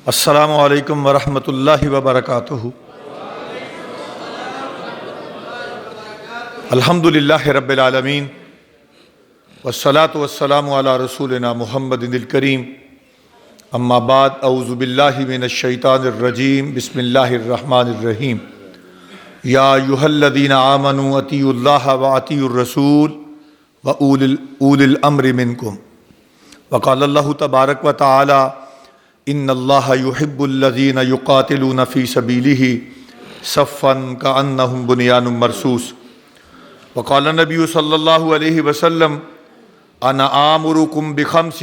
السلام علیکم ورحمۃ اللہ وبرکاتہ۔ الحمد للہ رب العالمین والصلاة والسلام علی رسولنا محمد الکریم، اما بعد، اعوذ باللہ من الشیطان الرجیم، بسم اللہ الرحمن الرحیم۔ یا ایھا الذین آمنوا اطیعوا اللہ واطیعوا الرسول واولی الامر منکم، وقال اللہ تبارک و تعالی ان اللہ یحب الذین یقاتلون فی سبیلہ صفا کأنہم بنیان مرصوص، وقال النبی صلی اللہ علیہ وسلم انا آمرکم بخمس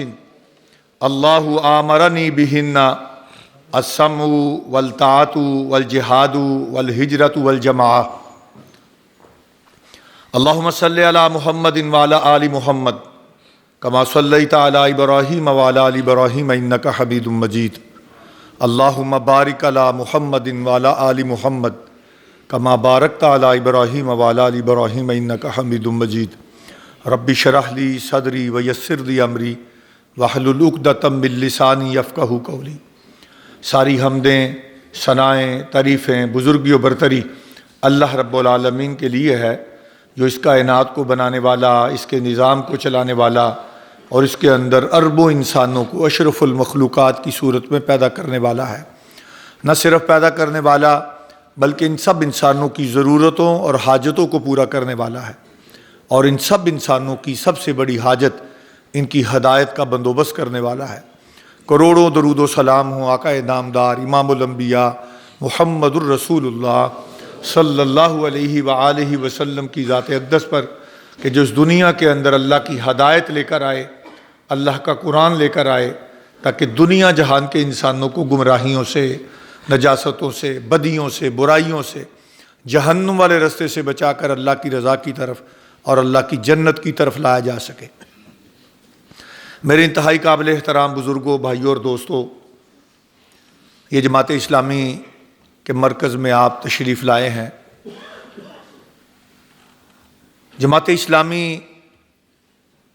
اللہ آمرنی بہن السمع والطاعۃ والجہاد والہجرۃ والجماعہ۔ اللہم صلی علی محمد وعلی آل محمد کما صلیت علی ابراہیم وعلی آل ابراہیم انک حمید مجید۔ اللہم بارک علی محمد وعلی آل محمد کما بارکت علی ابراہیم وعلی آل ابراہیم انک حمید مجید۔ رب اشرح لی صدری ویسر لی امری واحلل عقدۃ من لسانی یفقہوا قولی۔ ساری حمدیں، ثنائیں، تعریفیں، بزرگی و برتری اللہ رب العالمین کے لیے ہے، جو اس کائنات کو بنانے والا، اس کے نظام کو چلانے والا، اور اس کے اندر اربوں انسانوں کو اشرف المخلوقات کی صورت میں پیدا کرنے والا ہے۔ نہ صرف پیدا کرنے والا بلکہ ان سب انسانوں کی ضرورتوں اور حاجتوں کو پورا کرنے والا ہے، اور ان سب انسانوں کی سب سے بڑی حاجت ان کی ہدایت کا بندوبست کرنے والا ہے۔ کروڑوں درود و سلام ہوں آقا نامدار امام الانبیاء محمد الرسول اللہ صلی اللہ علیہ وآلہ وسلم کی ذات اقدس پر، کہ جو اس دنیا کے اندر اللہ کی ہدایت لے کر آئے، اللہ کا قرآن لے کر آئے، تاکہ دنیا جہان کے انسانوں کو گمراہیوں سے، نجاستوں سے، بدیوں سے، برائیوں سے، جہنم والے رستے سے بچا کر اللہ کی رضا کی طرف اور اللہ کی جنت کی طرف لایا جا سکے۔ میرے انتہائی قابل احترام بزرگوں، بھائیوں اور دوستوں، یہ جماعت اسلامی کے مرکز میں آپ تشریف لائے ہیں۔ جماعت اسلامی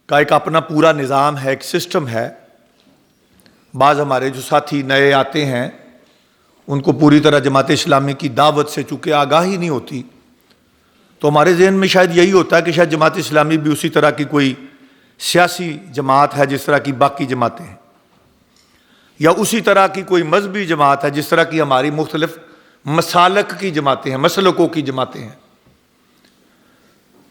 کا ایک اپنا پورا نظام ہے، ایک سسٹم ہے۔ بعض ہمارے جو ساتھی نئے آتے ہیں ان کو پوری طرح جماعت اسلامی کی دعوت سے چونکہ آگاہی نہیں ہوتی، تو ہمارے ذہن میں شاید یہی ہوتا ہے کہ شاید جماعت اسلامی بھی اسی طرح کی کوئی سیاسی جماعت ہے جس طرح کی باقی جماعتیں ہیں، یا اسی طرح کی کوئی مذہبی جماعت ہے جس طرح کی ہماری مختلف مسالک کی جماعتیں ہیں، مسلکوں کی جماعتیں ہیں۔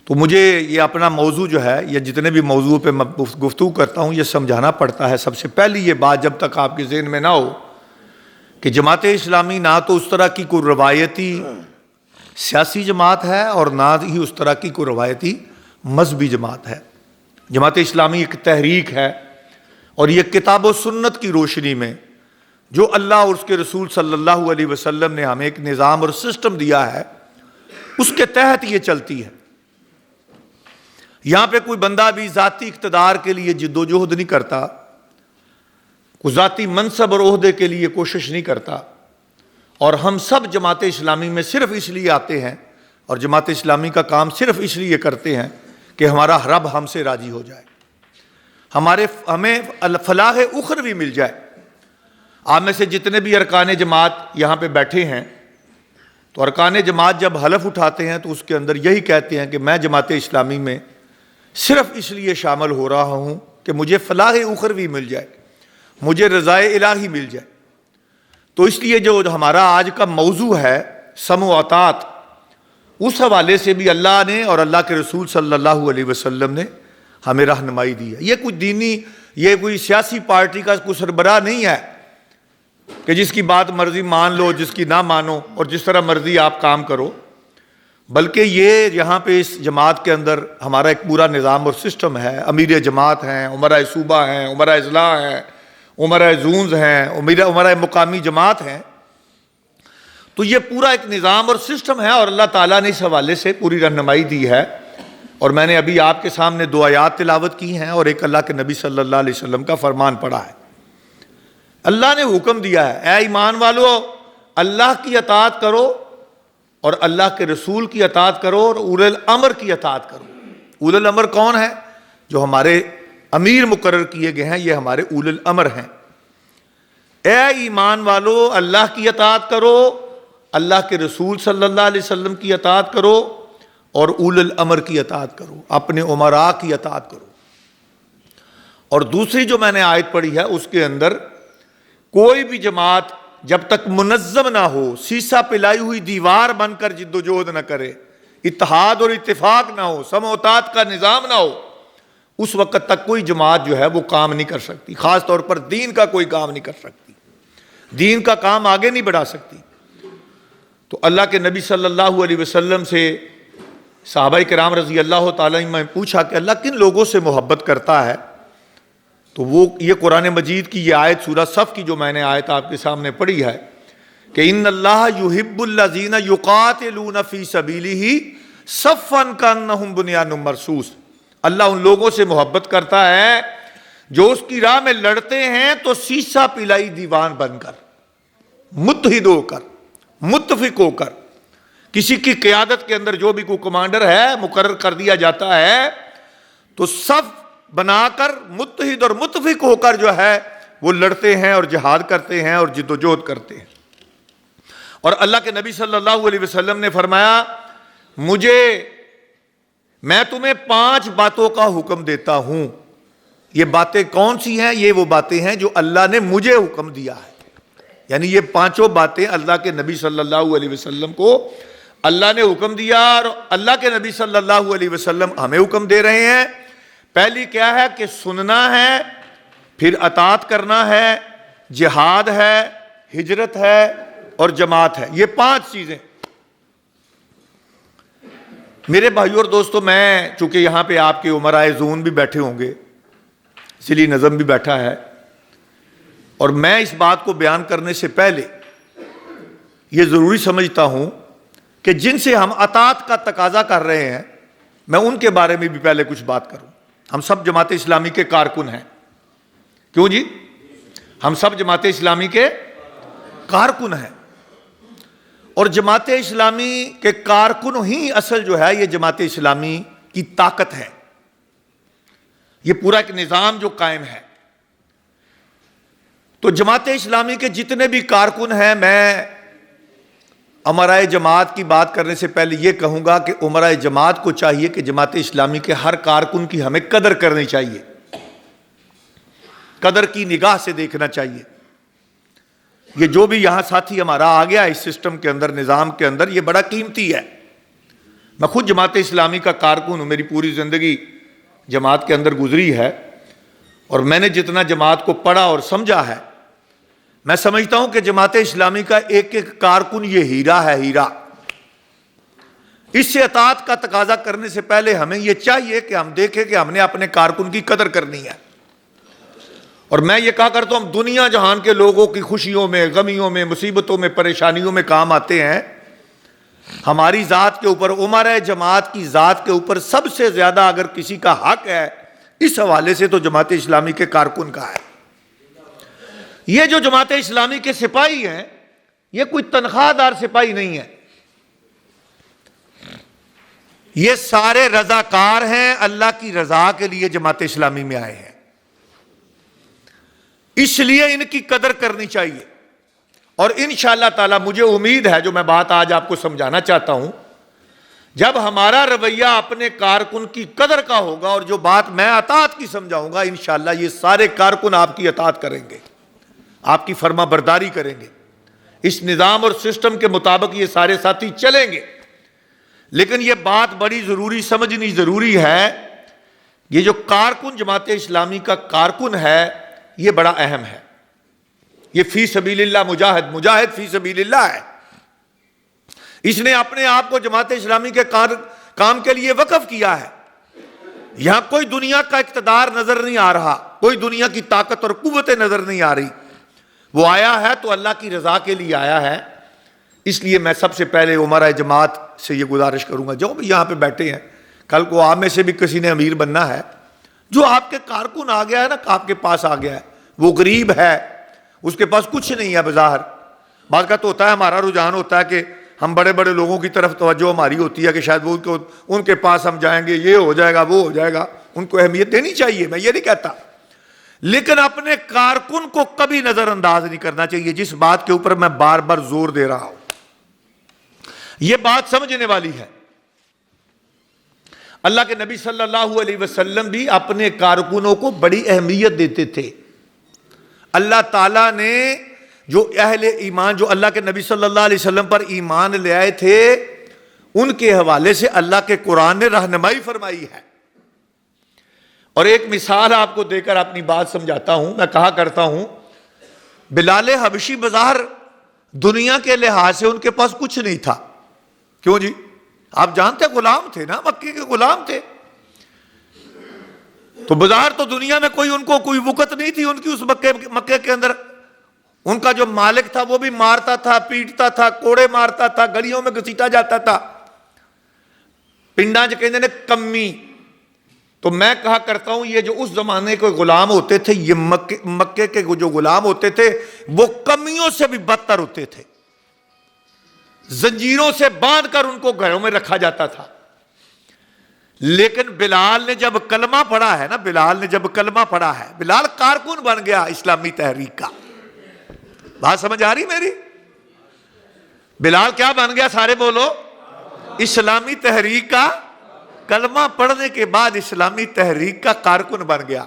تو مجھے یہ اپنا موضوع جو ہے، یا جتنے بھی موضوع پہ میں گفتگو کرتا ہوں، یہ سمجھانا پڑتا ہے سب سے پہلی یہ بات، جب تک آپ کے ذہن میں نہ ہو کہ جماعت اسلامی نہ تو اس طرح کی کوئی روایتی سیاسی جماعت ہے اور نہ ہی اس طرح کی کوئی روایتی مذہبی جماعت ہے۔ جماعت اسلامی ایک تحریک ہے، اور یہ کتاب و سنت کی روشنی میں جو اللہ اور اس کے رسول صلی اللہ علیہ وسلم نے ہمیں ایک نظام اور سسٹم دیا ہے، اس کے تحت یہ چلتی ہے۔ یہاں پہ کوئی بندہ بھی ذاتی اقتدار کے لیے جد و جہد نہیں کرتا، کوئی ذاتی منصب اور عہدے کے لیے کوشش نہیں کرتا، اور ہم سب جماعت اسلامی میں صرف اس لیے آتے ہیں اور جماعت اسلامی کا کام صرف اس لیے کرتے ہیں کہ ہمارا رب ہم سے راضی ہو جائے، ہمیں فلاح اخروی مل جائے۔ آپ میں سے جتنے بھی ارکان جماعت یہاں پہ بیٹھے ہیں، تو ارکان جماعت جب حلف اٹھاتے ہیں تو اس کے اندر یہی کہتے ہیں کہ میں جماعت اسلامی میں صرف اس لیے شامل ہو رہا ہوں کہ مجھے فلاح اخروی مل جائے، مجھے رضائے الہی مل جائے۔ تو اس لیے جو ہمارا آج کا موضوع ہے سمع و اطاعت، اس حوالے سے بھی اللہ نے اور اللہ کے رسول صلی اللہ علیہ وسلم نے ہمیں رہنمائی دی ہے۔ یہ کوئی دینی، یہ کوئی سیاسی پارٹی کا کوئی سربراہ نہیں ہے کہ جس کی بات مرضی مان لو، جس کی نہ مانو، اور جس طرح مرضی آپ کام کرو، بلکہ یہ یہاں پہ اس جماعت کے اندر ہمارا ایک پورا نظام اور سسٹم ہے۔ امیر جماعت ہیں، عمرہ صوبہ ہیں، عمرہ اضلاع ہیں، عمرہ زونز ہیں، عمرہ مقامی جماعت ہیں۔ تو یہ پورا ایک نظام اور سسٹم ہے، اور اللہ تعالیٰ نے اس حوالے سے پوری رہنمائی دی ہے۔ اور میں نے ابھی آپ کے سامنے 2 آیات تلاوت کی ہیں، اور ایک اللہ کے نبی صلی اللہ علیہ وسلم کا فرمان پڑھا ہے۔ اللہ نے حکم دیا ہے، اے ایمان والو، اللہ کی اطاعت کرو اور اللہ کے رسول کی اطاعت کرو اور اولی الامر کی اطاعت کرو۔ اولی الامر کون ہے؟ جو ہمارے امیر مقرر کیے گئے ہیں، یہ ہمارے اولی الامر ہیں۔ اے ایمان والو اللہ کی اطاعت کرو، اللہ کے رسول صلی اللہ علیہ وسلم کی اطاعت کرو اور اول الامر کی اطاعت کرو، اپنے امراء کی اطاعت کرو۔ اور دوسری جو میں نے آیت پڑھی ہے اس کے اندر کوئی بھی جماعت جب تک منظم نہ ہو، سیسا پلائی ہوئی دیوار بن کر جد و جہد نہ کرے، اتحاد اور اتفاق نہ ہو، سمع و طاعت کا نظام نہ ہو، اس وقت تک کوئی جماعت جو ہے وہ کام نہیں کر سکتی، خاص طور پر دین کا کوئی کام نہیں کر سکتی، دین کا کام آگے نہیں بڑھا سکتی۔ تو اللہ کے نبی صلی اللہ علیہ وسلم سے صحابہ کرام رضی اللہ تعالیٰ عنہ میں پوچھا کہ اللہ کن لوگوں سے محبت کرتا ہے؟ تو وہ یہ قرآن مجید کی یہ آیت سورہ صف کی جو میں نے آیت آپ کے سامنے پڑھی ہے کہ ان اللہ یحب الذین یقاتلون فی سبیلہ صفا کانہم بنیان مرصوص، اللہ ان لوگوں سے محبت کرتا ہے جو اس کی راہ میں لڑتے ہیں تو سیسا پلائی دیوان بن کر، متحد ہو کر، متفق ہو کر۔ کسی کی قیادت کے اندر جو بھی کوئی کمانڈر ہے مقرر کر دیا جاتا ہے تو صف بنا کر متحد اور متفق ہو کر جو ہے وہ لڑتے ہیں اور جہاد کرتے ہیں اور جد و جہد کرتے ہیں۔ اور اللہ کے نبی صلی اللہ علیہ وسلم نے فرمایا میں تمہیں 5 باتوں کا حکم دیتا ہوں۔ یہ باتیں کون سی ہیں؟ یہ وہ باتیں ہیں جو اللہ نے مجھے حکم دیا ہے، یعنی یہ 5 باتیں اللہ کے نبی صلی اللہ علیہ وسلم کو اللہ نے حکم دیا اور اللہ کے نبی صلی اللہ علیہ وسلم ہمیں حکم دے رہے ہیں۔ پہلی کیا ہے کہ سننا ہے، پھر اطاعت کرنا ہے، جہاد ہے، ہجرت ہے اور جماعت ہے، یہ 5 چیزیں۔ میرے بھائیو اور دوستو، میں چونکہ یہاں پہ آپ کے امرائے زون بھی بیٹھے ہوں گے، ذیلی نظم بھی بیٹھا ہے، اور میں اس بات کو بیان کرنے سے پہلے یہ ضروری سمجھتا ہوں کہ جن سے ہم اطاعت کا تقاضا کر رہے ہیں میں ان کے بارے میں بھی پہلے کچھ بات کروں۔ ہم سب جماعت اسلامی کے کارکن ہیں، کیوں جی؟ ہم سب جماعت اسلامی کے کارکن ہیں، اور جماعت اسلامی کے کارکن ہی اصل جو ہے یہ جماعت اسلامی کی طاقت ہے، یہ پورا ایک نظام جو قائم ہے۔ تو جماعت اسلامی کے جتنے بھی کارکن ہیں، میں امرائے جماعت کی بات کرنے سے پہلے یہ کہوں گا کہ امرائے جماعت کو چاہیے کہ جماعت اسلامی کے ہر کارکن کی ہمیں قدر کرنی چاہیے، قدر کی نگاہ سے دیکھنا چاہیے۔ یہ جو بھی یہاں ساتھی ہمارا آ گیا اس سسٹم کے اندر، نظام کے اندر، یہ بڑا قیمتی ہے۔ میں خود جماعت اسلامی کا کارکن ہوں، میری پوری زندگی جماعت کے اندر گزری ہے، اور میں نے جتنا جماعت کو پڑھا اور سمجھا ہے، میں سمجھتا ہوں کہ جماعت اسلامی کا ایک ایک کارکن یہ ہیرا ہے، ہیرا۔ اس سے اطاعت کا تقاضا کرنے سے پہلے ہمیں یہ چاہیے کہ ہم دیکھیں کہ ہم نے اپنے کارکن کی قدر کرنی ہے۔ اور میں یہ کہا کرتا ہوں، ہم دنیا جہان کے لوگوں کی خوشیوں میں، غمیوں میں، مصیبتوں میں، پریشانیوں میں کام آتے ہیں، ہماری ذات کے اوپر، امرائے جماعت کی ذات کے اوپر سب سے زیادہ اگر کسی کا حق ہے اس حوالے سے تو جماعت اسلامی کے کارکن کا ہے۔ یہ جو جماعت اسلامی کے سپاہی ہیں، یہ کوئی تنخواہ دار سپاہی نہیں ہے، یہ سارے رضاکار ہیں، اللہ کی رضا کے لیے جماعت اسلامی میں آئے ہیں، اس لیے ان کی قدر کرنی چاہیے۔ اور انشاءاللہ تعالی مجھے امید ہے، جو میں بات آج آپ کو سمجھانا چاہتا ہوں، جب ہمارا رویہ اپنے کارکن کی قدر کا ہوگا اور جو بات میں اطاعت کی سمجھاؤں گا، انشاءاللہ یہ سارے کارکن آپ کی اطاعت کریں گے، آپ کی فرما برداری کریں گے، اس نظام اور سسٹم کے مطابق یہ سارے ساتھی چلیں گے۔ لیکن یہ بات بڑی ضروری سمجھنی ضروری ہے، یہ جو کارکن جماعت اسلامی کا کارکن ہے یہ بڑا اہم ہے، یہ فی سبیل اللہ مجاہد فی سبیل اللہ ہے، اس نے اپنے آپ کو جماعت اسلامی کے کام کے لیے وقف کیا ہے۔ یہاں کوئی دنیا کا اقتدار نظر نہیں آ رہا، کوئی دنیا کی طاقت اور قوتیں نظر نہیں آ رہی، وہ آیا ہے تو اللہ کی رضا کے لیے آیا ہے۔ اس لیے میں سب سے پہلے امرائے جماعت سے یہ گزارش کروں گا، جو بھی یہاں پہ بیٹھے ہیں، کل کو آپ میں سے بھی کسی نے امیر بننا ہے، جو آپ کے کارکن آ گیا ہے نا، آپ کے پاس آ گیا ہے، وہ غریب ہے، اس کے پاس کچھ نہیں ہے بظاہر۔ بعض کا تو ہوتا ہے، ہمارا رجحان ہوتا ہے کہ ہم بڑے بڑے لوگوں کی طرف توجہ ہماری ہوتی ہے کہ شاید وہ ان کے پاس ہم جائیں گے، یہ ہو جائے گا، وہ ہو جائے گا، ان کو اہمیت دینی چاہیے، میں یہ نہیں کہتا، لیکن اپنے کارکن کو کبھی نظر انداز نہیں کرنا چاہیے، جس بات کے اوپر میں بار بار زور دے رہا ہوں۔ یہ بات سمجھنے والی ہے۔ اللہ کے نبی صلی اللہ علیہ وسلم بھی اپنے کارکنوں کو بڑی اہمیت دیتے تھے۔ اللہ تعالیٰ نے جو اہل ایمان، جو اللہ کے نبی صلی اللہ علیہ وسلم پر ایمان لے آئے تھے، ان کے حوالے سے اللہ کے قرآن نے رہنمائی فرمائی ہے۔ اور ایک مثال آپ کو دے کر اپنی بات سمجھاتا ہوں۔ میں کہا کرتا ہوں بلال حبشی بظاہر دنیا کے لحاظ سے ان کے پاس کچھ نہیں تھا، کیوں جی؟ آپ جانتے غلام تھے نا، مکے کے غلام تھے، تو بظاہر تو دنیا میں ان کو کوئی وقت نہیں تھی ان کی اس مکے کے اندر۔ ان کا جو مالک تھا وہ بھی مارتا تھا، پیٹتا تھا، کوڑے مارتا تھا، گلیوں میں گھسیٹا جاتا تھا، پنڈاں جو کہتے ہیں کمی۔ تو میں کہا کرتا ہوں یہ جو اس زمانے کے غلام ہوتے تھے، یہ مکے کے جو غلام ہوتے تھے وہ کمیوں سے بھی بدتر ہوتے تھے۔ زنجیروں سے باندھ کر ان کو گھروں میں رکھا جاتا تھا۔ لیکن بلال نے جب کلمہ پڑھا ہے نا، بلال کارکن بن گیا اسلامی تحریک کا۔ بات سمجھ آ رہی میری؟ بلال کیا بن گیا؟ سارے بولو، اسلامی تحریک کا، کلمہ پڑھنے کے بعد اسلامی تحریک کا کارکن بن گیا۔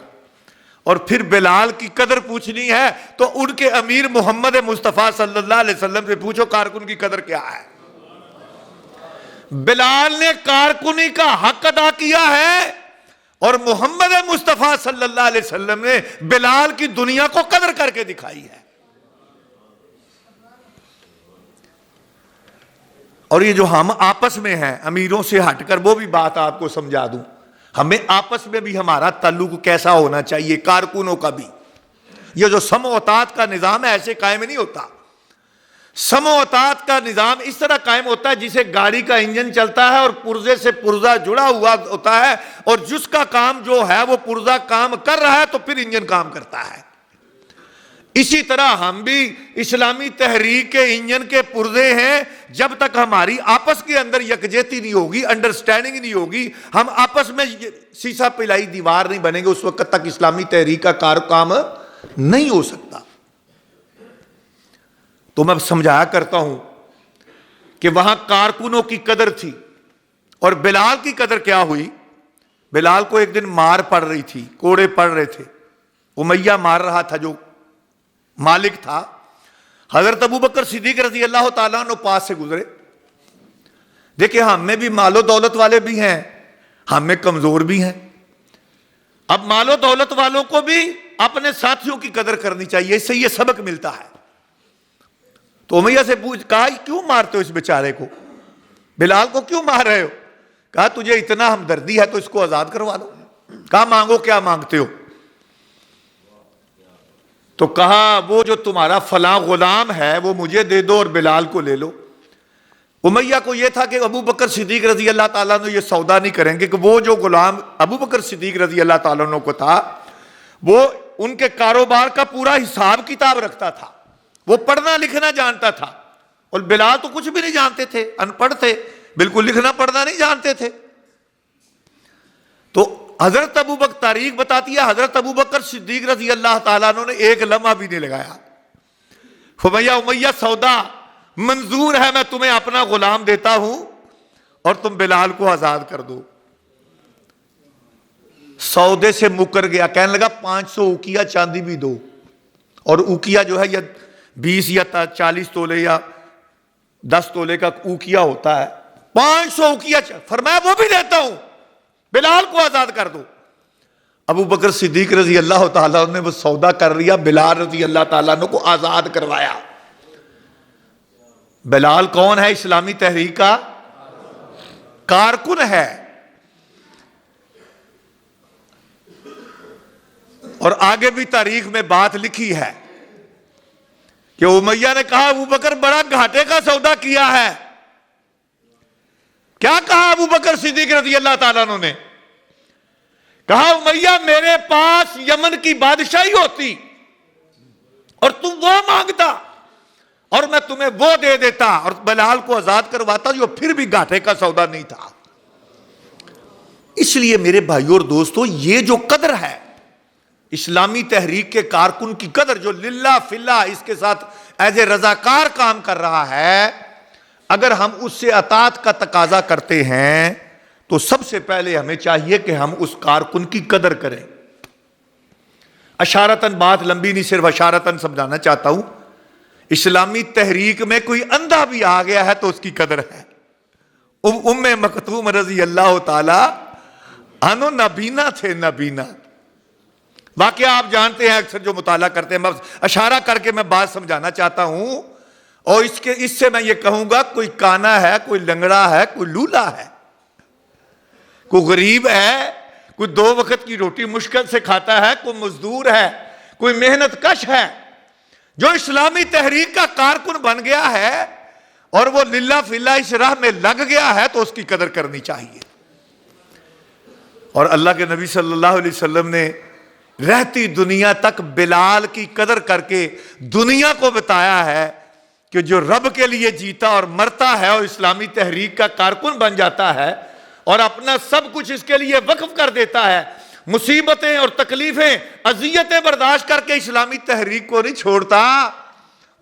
اور پھر بلال کی قدر پوچھنی ہے تو ان کے امیر محمد مصطفیٰ صلی اللہ علیہ وسلم سے پوچھو کارکن کی قدر کیا ہے۔ بلال نے کارکنی کا حق ادا کیا ہے، اور محمد مصطفیٰ صلی اللہ علیہ وسلم نے بلال کی دنیا کو قدر کر کے دکھائی ہے۔ اور یہ جو ہم آپس میں ہیں امیروں سے ہٹ کر، وہ بھی بات آپ کو سمجھا دوں، ہمیں آپس میں بھی ہمارا تعلق کیسا ہونا چاہیے، کارکنوں کا بھی۔ یہ جو سم و اطاعت کا نظام ہے ایسے قائم نہیں ہوتا۔ سم و اطاعت کا نظام اس طرح قائم ہوتا ہے جسے گاڑی کا انجن چلتا ہے اور پرزے سے پرزہ جڑا ہوا ہوتا ہے، اور جس کا کام جو ہے وہ پرزہ کام کر رہا ہے تو پھر انجن کام کرتا ہے۔ اسی طرح ہم بھی اسلامی تحریک کے انجن کے پرزے ہیں۔ جب تک ہماری آپس کے اندر یکجہتی نہیں ہوگی، انڈرسٹینڈنگ نہیں ہوگی، ہم آپس میں سیسا پلائی دیوار نہیں بنیں گے، اس وقت تک اسلامی تحریک کا کام نہیں ہو سکتا۔ تو میں سمجھایا کرتا ہوں کہ وہاں کارکنوں کی قدر تھی۔ اور بلال کی قدر کیا ہوئی؟ بلال کو ایک دن مار پڑ رہی تھی، کوڑے پڑ رہے تھے، امیہ مار رہا تھا جو مالک تھا۔ حضرت ابوبکر صدیق رضی اللہ تعالیٰ عنہ پاس سے گزرے۔ دیکھیں ہم میں بھی مال و دولت والے بھی ہیں، ہم میں کمزور بھی ہیں۔ اب مال و دولت والوں کو بھی اپنے ساتھیوں کی قدر کرنی چاہیے، اس سے یہ سبق ملتا ہے۔ تو امیہ سے کہا کیوں مارتے ہو اس بیچارے کو، بلال کو کیوں مار رہے ہو؟ کہا تجھے اتنا ہمدردی ہے تو اس کو آزاد کروا دو۔ کہا مانگو، کیا مانگتے ہو؟ تو کہا وہ جو تمہارا فلاں غلام ہے وہ مجھے دے دو اور بلال کو لے لو۔ امیہ کو یہ تھا کہ ابو بکر صدیق رضی اللہ تعالیٰ عنہ یہ سودا نہیں کریں گے، کہ وہ جو غلام ابو بکر صدیق رضی اللہ تعالیٰ عنہ کو تھا وہ ان کے کاروبار کا پورا حساب کتاب رکھتا تھا، وہ پڑھنا لکھنا جانتا تھا، اور بلال تو کچھ بھی نہیں جانتے تھے، ان پڑھ تھے، بالکل لکھنا پڑھنا نہیں جانتے تھے۔ تو حضرت ابوبکر، تاریخ بتاتی ہے حضرت ابوبکر صدیق رضی اللہ تعالیٰ عنہ نے ایک لمحہ بھی نہیں لگایا۔ فرمایا امیہ سودا منظور ہے، میں تمہیں اپنا غلام دیتا ہوں اور تم بلال کو آزاد کر دو۔ سودے سے مکر گیا، کہنے لگا 500 اوقیہ چاندی بھی دو، اور اوقیہ جو ہے یا 20 یا 40 تولے یا 10 تولے کا اوقیہ ہوتا ہے، 500 اوقیہ۔ فرمایا وہ بھی دیتا ہوں، بلال کو آزاد کر دو۔ ابو بکر صدیق رضی اللہ تعالیٰ عنہ نے وہ سودا کر لیا، بلال رضی اللہ تعالیٰ عنہ کو آزاد کروایا۔ بلال کون ہے؟ اسلامی تحریک کا کارکن ہے۔ اور آگے بھی تاریخ میں بات لکھی ہے کہ امیہ نے کہا ابو بکر بڑا گھاٹے کا سودا کیا ہے۔ کیا کہا ابو بکر صدیق رضی اللہ تعالیٰ عنہ نے؟ کہا امیہ میرے پاس یمن کی بادشاہی ہوتی اور تم وہ مانگتا اور میں تمہیں وہ دے دیتا اور بلال کو آزاد کرواتا، جو پھر بھی گھاٹے کا سودا نہیں تھا۔ اس لیے میرے بھائیوں اور دوستوں، یہ جو قدر ہے اسلامی تحریک کے کارکن کی قدر جو للہ فلہ اس کے ساتھ ایز اے رضاکار کام کر رہا ہے، اگر ہم اس سے اطاعت کا تقاضا کرتے ہیں تو سب سے پہلے ہمیں چاہیے کہ ہم اس کارکن کی قدر کریں۔ اشارتاً، بات لمبی نہیں، صرف اشارتاً سمجھانا چاہتا ہوں، اسلامی تحریک میں کوئی اندھا بھی آ گیا ہے تو اس کی قدر ہے۔ ام مکتوم رضی اللہ تعالی عنہ نابینا تھے، نابینا۔ واقعہ آپ جانتے ہیں، اکثر جو مطالعہ کرتے ہیں، میں اشارہ کر کے میں بات سمجھانا چاہتا ہوں، اور اس سے میں یہ کہوں گا کوئی کانا ہے، کوئی لنگڑا ہے، کوئی لولا ہے، کوئی غریب ہے، کوئی 2 وقت کی روٹی مشکل سے کھاتا ہے، کوئی مزدور ہے، کوئی محنت کش ہے، جو اسلامی تحریک کا کارکن بن گیا ہے اور وہ للہ فلہ اس راہ میں لگ گیا ہے تو اس کی قدر کرنی چاہیے۔ اور اللہ کے نبی صلی اللہ علیہ وسلم نے رہتی دنیا تک بلال کی قدر کر کے دنیا کو بتایا ہے کہ جو رب کے لیے جیتا اور مرتا ہے اور اسلامی تحریک کا کارکن بن جاتا ہے اور اپنا سب کچھ اس کے لیے وقف کر دیتا ہے، مصیبتیں اور تکلیفیں، اذیتیں برداشت کر کے اسلامی تحریک کو نہیں چھوڑتا،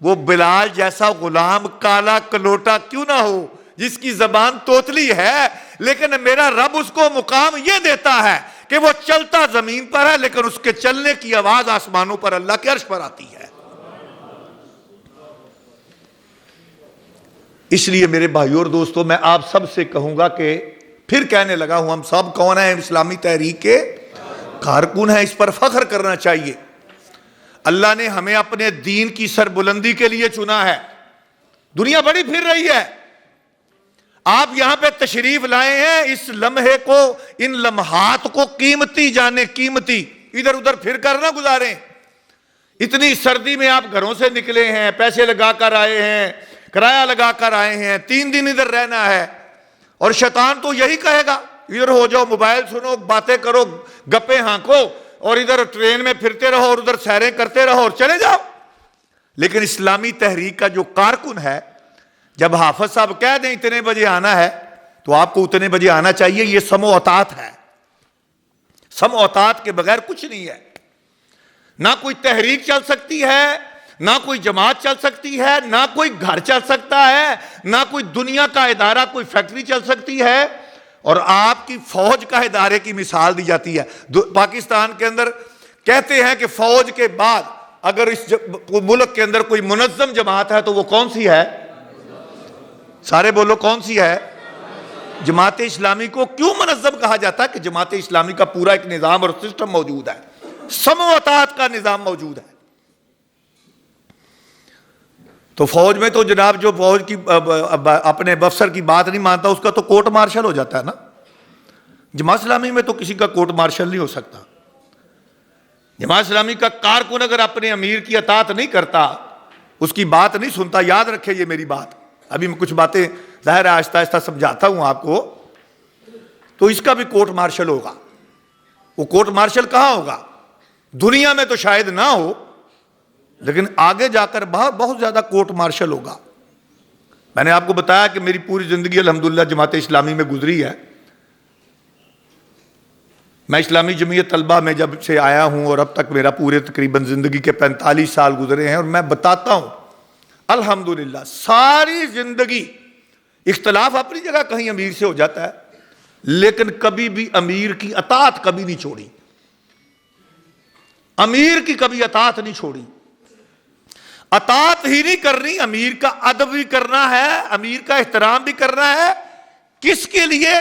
وہ بلال جیسا غلام کالا کلوٹا کیوں نہ ہو، جس کی زبان توتلی ہے، لیکن میرا رب اس کو مقام یہ دیتا ہے کہ وہ چلتا زمین پر ہے لیکن اس کے چلنے کی آواز آسمانوں پر اللہ کے عرش پر آتی ہے۔ اس لیے میرے بھائیو اور دوستو، میں آپ سب سے کہوں گا کہ پھر کہنے لگا ہوں، ہم سب کون ہیں؟ اسلامی تحریک کے کارکن ہیں، اس پر فخر کرنا چاہیے۔ اللہ نے ہمیں اپنے دین کی سربلندی کے لیے چنا ہے۔ دنیا بڑی پھر رہی ہے، آپ یہاں پہ تشریف لائے ہیں، اس لمحے کو، ان لمحات کو قیمتی جانے، قیمتی، ادھر ادھر پھر کر نہ گزاریں۔ اتنی سردی میں آپ گھروں سے نکلے ہیں، پیسے لگا کر آئے ہیں، کرایہ لگا کر آئے ہیں، 3 دن ادھر رہنا ہے، اور شیطان تو یہی کہے گا ادھر ہو جاؤ، موبائل سنو، باتیں کرو، گپے ہانکو، اور ادھر ٹرین میں پھرتے رہو اور ادھر سیریں کرتے رہو اور چلے جاؤ۔ لیکن اسلامی تحریک کا جو کارکن ہے، جب حافظ صاحب کہہ دیں اتنے بجے آنا ہے تو آپ کو اتنے بجے آنا چاہیے۔ یہ سمع و اطاعت ہے، سمع و اطاعت کے بغیر کچھ نہیں ہے۔ نہ کوئی تحریک چل سکتی ہے، نہ کوئی جماعت چل سکتی ہے، نہ کوئی گھر چل سکتا ہے، نہ کوئی دنیا کا ادارہ، کوئی فیکٹری چل سکتی ہے۔ اور آپ کی فوج کا ادارے کی مثال دی جاتی ہے۔ پاکستان کے اندر کہتے ہیں کہ فوج کے بعد اگر اس ملک کے اندر کوئی منظم جماعت ہے تو وہ کون سی ہے؟ سارے بولو، کون سی ہے؟ جماعت اسلامی کو کیوں منظم کہا جاتا ہے؟ کہ جماعت اسلامی کا پورا ایک نظام اور سسٹم موجود ہے، سمع و اطاعت کا نظام موجود ہے۔ تو فوج میں تو جناب جو فوج کی اپنے افسر کی بات نہیں مانتا اس کا تو کورٹ مارشل ہو جاتا ہے نا۔ جماعت اسلامی میں تو کسی کا کورٹ مارشل نہیں ہو سکتا۔ جماعت اسلامی کا کارکن اگر اپنے امیر کی اطاعت نہیں کرتا، اس کی بات نہیں سنتا، یاد رکھے یہ میری بات، ابھی میں کچھ باتیں ظاہر ہے آہستہ آہستہ سمجھاتا ہوں آپ کو، تو اس کا بھی کورٹ مارشل ہوگا۔ وہ کورٹ مارشل کہاں ہوگا؟ دنیا میں تو شاید نہ ہو، لیکن آگے جا کر بہت زیادہ کورٹ مارشل ہوگا۔ میں نے آپ کو بتایا کہ میری پوری زندگی الحمدللہ جماعت اسلامی میں گزری ہے۔ میں اسلامی جمعیت طلبہ میں جب سے آیا ہوں اور اب تک میرا پورے تقریباً زندگی کے 45 سال گزرے ہیں، اور میں بتاتا ہوں الحمدللہ ساری زندگی اختلاف اپنی جگہ کہیں امیر سے ہو جاتا ہے، لیکن کبھی بھی امیر کی اطاعت کبھی نہیں چھوڑی، امیر کی کبھی اطاعت نہیں چھوڑی۔ اطاعت ہی نہیں کرنی، امیر کا ادب بھی کرنا ہے، امیر کا احترام بھی کرنا ہے۔ کس کے لیے؟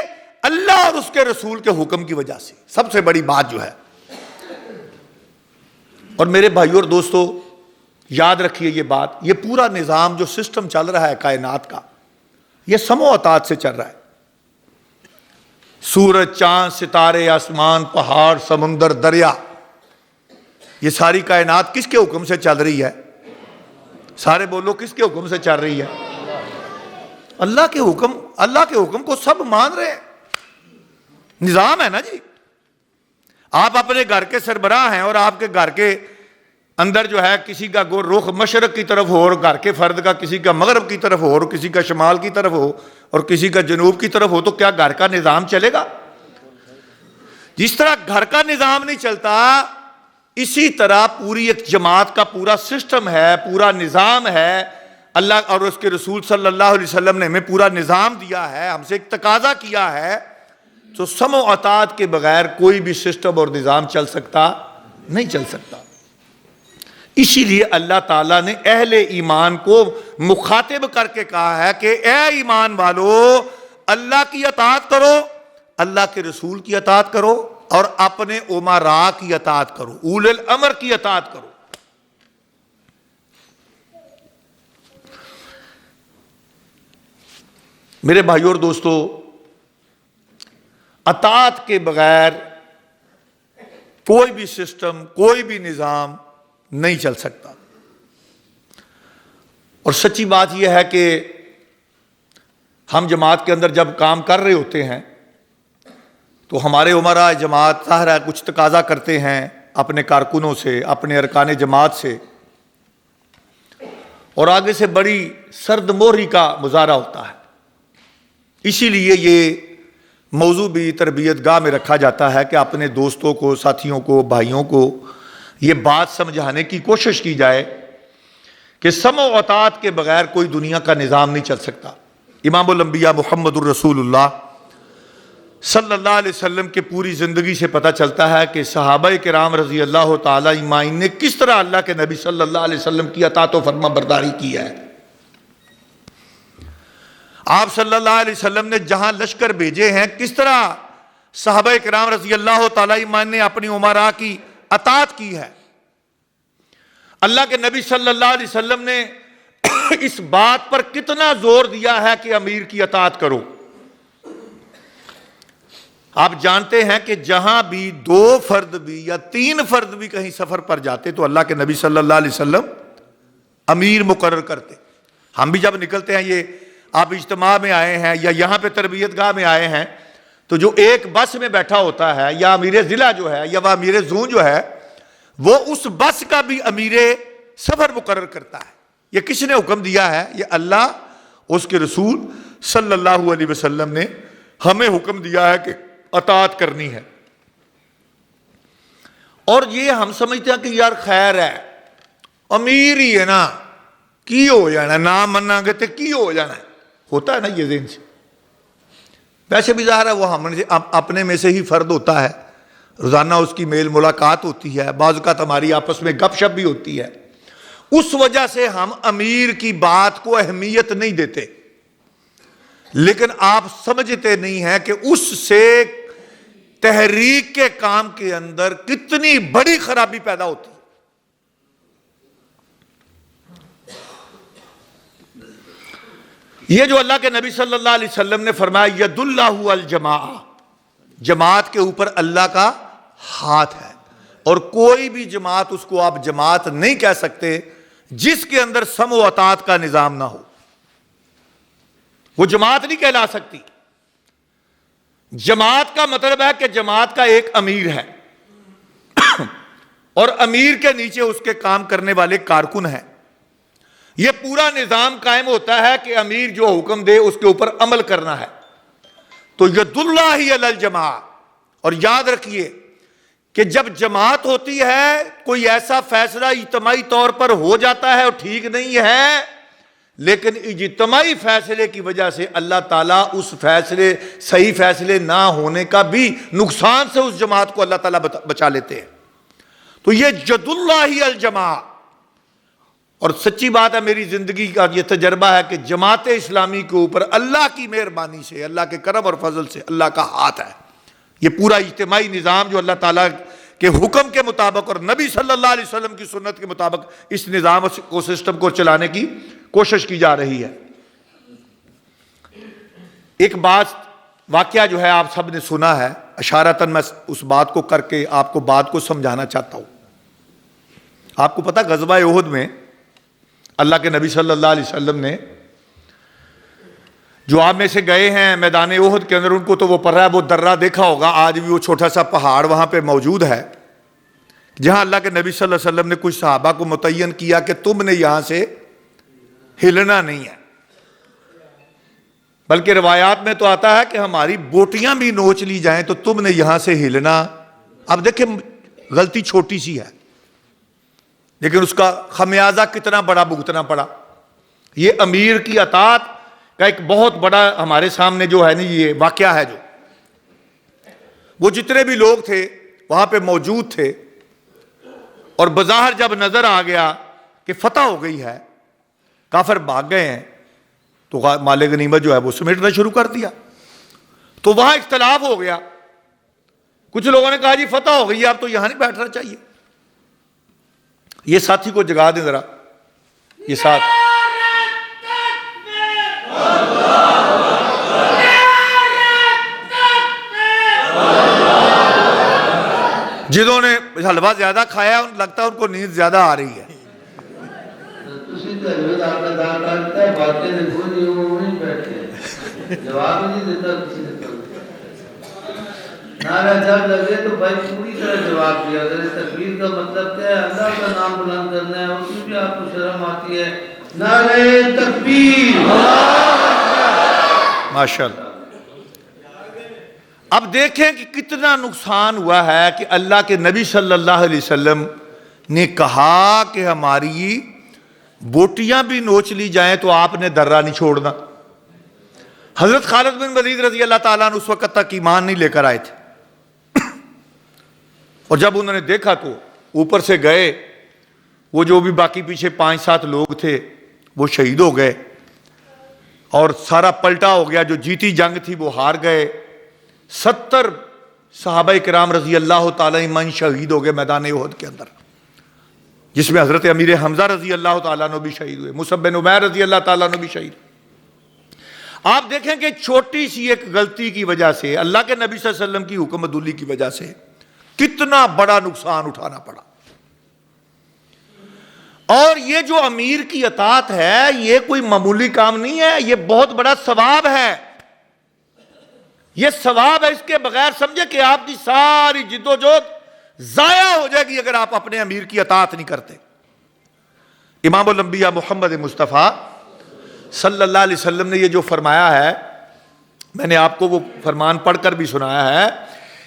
اللہ اور اس کے رسول کے حکم کی وجہ سے، سب سے بڑی بات جو ہے۔ اور میرے بھائیو اور دوستو، یاد رکھیے یہ بات، یہ پورا نظام جو سسٹم چل رہا ہے کائنات کا، یہ سمع و اطاعت سے چل رہا ہے۔ سورج، چاند، ستارے، آسمان، پہاڑ، سمندر، دریا، یہ ساری کائنات کس کے حکم سے چل رہی ہے؟ سارے بولو، کس کے حکم سے چل رہی ہے؟ اللہ کے حکم۔ اللہ کے حکم کو سب مان رہے ہیں، نظام ہے نا جی۔ آپ اپنے گھر کے سربراہ ہیں اور آپ کے گھر کے اندر جو ہے کسی کا رخ مشرق کی طرف ہو اور گھر کے فرد کا کسی کا مغرب کی طرف ہو اور کسی کا شمال کی طرف ہو اور کسی کا جنوب کی طرف ہو، تو کیا گھر کا نظام چلے گا؟ جس طرح گھر کا نظام نہیں چلتا، اسی طرح پوری ایک جماعت کا پورا سسٹم ہے، پورا نظام ہے، اللہ اور اس کے رسول صلی اللہ علیہ وسلم نے ہمیں پورا نظام دیا ہے، ہم سے ایک تقاضا کیا ہے، تو سمع و اطاعت کے بغیر کوئی بھی سسٹم اور نظام چل سکتا نہیں چل سکتا۔ اسی لیے اللہ تعالیٰ نے اہل ایمان کو مخاطب کر کے کہا ہے کہ اے ایمان والو، اللہ کی اطاعت کرو، اللہ کے رسول کی اطاعت کرو، اور اپنے امراء کی اطاعت کرو، اولي الامر کی اطاعت کرو۔ میرے بھائیوں اور دوستو، اطاعت کے بغیر کوئی بھی سسٹم، کوئی بھی نظام نہیں چل سکتا۔ اور سچی بات یہ ہے کہ ہم جماعت کے اندر جب کام کر رہے ہوتے ہیں تو ہمارے امراء جماعت ظاہر ہے کچھ تقاضا کرتے ہیں اپنے کارکنوں سے، اپنے ارکان جماعت سے، اور آگے سے بڑی سرد مہری کا مظاہرہ ہوتا ہے۔ اسی لیے یہ موضوع بھی تربیت گاہ میں رکھا جاتا ہے کہ اپنے دوستوں کو، ساتھیوں کو، بھائیوں کو یہ بات سمجھانے کی کوشش کی جائے کہ سمع و اطاعت کے بغیر کوئی دنیا کا نظام نہیں چل سکتا۔ امام الانبیاء محمد الرسول اللہ صلی اللہ علیہ وسلم کے پوری زندگی سے پتہ چلتا ہے کہ صحابہ کرام رضی اللہ تعالی اجمعین نے کس طرح اللہ کے نبی صلی اللہ علیہ وسلم کی اطاعت و فرما برداری کی ہے۔ آپ صلی اللہ علیہ وسلم نے جہاں لشکر بھیجے ہیں، کس طرح صحابہ کرام رضی اللہ تعالی اجمعین نے اپنی امراء کی اطاعت کی ہے۔ اللہ کے نبی صلی اللہ علیہ وسلم نے اس بات پر کتنا زور دیا ہے کہ امیر کی اطاعت کرو۔ آپ جانتے ہیں کہ جہاں بھی 2 فرد بھی یا 3 فرد بھی کہیں سفر پر جاتے تو اللہ کے نبی صلی اللہ علیہ وسلم امیر مقرر کرتے۔ ہم بھی جب نکلتے ہیں، یہ آپ اجتماع میں آئے ہیں یا یہاں پہ تربیت گاہ میں آئے ہیں، تو جو ایک بس میں بیٹھا ہوتا ہے یا امیر ضلع جو ہے یا وہ امیر زون جو ہے، وہ اس بس کا بھی امیر سفر مقرر کرتا ہے۔ یہ کس نے حکم دیا ہے؟ یہ اللہ، اس کے رسول صلی اللہ علیہ وسلم نے ہمیں حکم دیا ہے کہ اطاعت کرنی ہے۔ اور یہ ہم سمجھتے ہیں کہ یار خیر ہے، امیر ہی ہے نا، کی ہو جانا، نہ مننا گے تو کی ہو جانا ہے، ہوتا ہے نا یہ ذہن سے۔ ویسے بھی ظاہر ہے وہ ہم اپنے میں سے ہی فرد ہوتا ہے، روزانہ اس کی میل ملاقات ہوتی ہے، بعض اوقات ہماری آپس میں گپ شپ بھی ہوتی ہے، اس وجہ سے ہم امیر کی بات کو اہمیت نہیں دیتے۔ لیکن آپ سمجھتے نہیں ہیں کہ اس سے تحریک کے کام کے اندر کتنی بڑی خرابی پیدا ہوتی ہے۔ یہ جو اللہ کے نبی صلی اللہ علیہ وسلم نے فرمایا ید اللہ الجماع، جماعت کے اوپر اللہ کا ہاتھ ہے، اور کوئی بھی جماعت، اس کو آپ جماعت نہیں کہہ سکتے جس کے اندر سمع و اطاعت کا نظام نہ ہو، وہ جماعت نہیں کہلا سکتی۔ جماعت کا مطلب ہے کہ جماعت کا ایک امیر ہے اور امیر کے نیچے اس کے کام کرنے والے کارکن ہیں۔ یہ پورا نظام قائم ہوتا ہے کہ امیر جو حکم دے اس کے اوپر عمل کرنا ہے۔ تو ید اللہ علی الجماع، اور یاد رکھیے کہ جب جماعت ہوتی ہے، کوئی ایسا فیصلہ اجتماعی طور پر ہو جاتا ہے اور ٹھیک نہیں ہے، لیکن اجتماعی فیصلے کی وجہ سے اللہ تعالیٰ اس فیصلے، صحیح فیصلے نہ ہونے کا بھی نقصان سے اس جماعت کو اللہ تعالیٰ بچا لیتے ہیں۔ تو یہ ید اللہ الجماع، اور سچی بات ہے، میری زندگی کا یہ تجربہ ہے کہ جماعت اسلامی کے اوپر اللہ کی مہربانی سے، اللہ کے کرم اور فضل سے اللہ کا ہاتھ ہے۔ یہ پورا اجتماعی نظام جو اللہ تعالیٰ کے حکم کے مطابق اور نبی صلی اللہ علیہ وسلم کی سنت کے مطابق اس نظام کو، سسٹم کو چلانے کی کوشش کی جا رہی ہے۔ ایک واقعہ جو ہے آپ سب نے سنا ہے، اشارتاً میں اس بات کو کر کے آپ کو بات کو سمجھانا چاہتا ہوں۔ آپ کو پتہ غزوہ احد میں اللہ کے نبی صلی اللہ علیہ وسلم نے جو آپ میں سے گئے ہیں میدان احد کے اندر، ان کو تو وہ پڑھ وہ درہ دیکھا ہوگا، آج بھی وہ چھوٹا سا پہاڑ وہاں پہ موجود ہے، جہاں اللہ کے نبی صلی اللہ علیہ وسلم نے کچھ صحابہ کو متعین کیا کہ تم نے یہاں سے ہلنا نہیں ہے، بلکہ روایات میں تو آتا ہے کہ ہماری بوٹیاں بھی نوچ لی جائیں تو تم نے یہاں سے ہلنا۔ اب دیکھیں غلطی چھوٹی سی ہے، لیکن اس کا خمیازہ کتنا بڑا بھگتنا پڑا۔ یہ امیر کی اطاعت کا ایک بہت بڑا ہمارے سامنے جو ہے نا یہ واقعہ ہے، جو وہ جتنے بھی لوگ تھے وہاں پہ موجود تھے، اور بظاہر جب نظر آ گیا کہ فتح ہو گئی ہے، کافر بھاگ گئے ہیں، تو مال غنیمت جو ہے وہ سمیٹنا شروع کر دیا۔ تو وہاں اختلاف ہو گیا، کچھ لوگوں نے کہا جی فتح ہو گئی ہے، اب تو یہاں نہیں بیٹھنا چاہیے۔ یہ ساتھی کو جگا دیں ذرا، یہ ساتھ جنہوں نے حلوہ زیادہ کھایا لگتا ہے ان کو نیند زیادہ آ رہی ہے۔ نعرہ جب لگے تو بھائی پوری طرح جواب دیا کرے۔ تکبیر کا مطلب کیا ہے؟ اللہ کا نام بلند کرنا ہے، اس میں بھی آپ کو شرم آتی ہے۔ نعرہ تکبیر، ماشاءاللہ۔ اب دیکھیں کہ کتنا نقصان ہوا ہے کہ اللہ کے نبی صلی اللہ علیہ وسلم نے کہا کہ ہماری بوٹیاں بھی نوچ لی جائیں تو آپ نے درہ نہیں چھوڑنا۔ حضرت خالد بن ولید رضی اللہ تعالیٰ عنہ اس وقت تک ایمان نہیں لے کر آئے تھے، اور جب انہوں نے دیکھا تو اوپر سے گئے، وہ جو بھی باقی پیچھے 5-7 لوگ تھے وہ شہید ہو گئے، اور سارا پلٹا ہو گیا۔ جو جیتی جنگ تھی وہ ہار گئے۔ 70 صحابہ کرام رضی اللہ تعالیٰ عنہ شہید ہو گئے میدان احد کے اندر، جس میں حضرت امیر حمزہ رضی اللہ تعالیٰ عنہ بھی شہید ہوئے، مصعب بن عمیر رضی اللہ تعالیٰ عنہ بھی شہید ہوئے۔ آپ دیکھیں کہ چھوٹی سی ایک غلطی کی وجہ سے، اللہ کے نبی صلی اللہ علیہ وسلم کی حکم عدولی کی وجہ سے کتنا بڑا نقصان اٹھانا پڑا۔ اور یہ جو امیر کی اطاعت ہے یہ کوئی معمولی کام نہیں ہے، یہ بہت بڑا ثواب ہے۔ یہ ثواب ہے، اس کے بغیر سمجھے کہ آپ کی ساری جد و جہد ضائع ہو جائے گی اگر آپ اپنے امیر کی اطاعت نہیں کرتے۔ امام الانبیاء محمد مصطفیٰ صلی اللہ علیہ وسلم نے یہ جو فرمایا ہے، میں نے آپ کو وہ فرمان پڑھ کر بھی سنایا ہے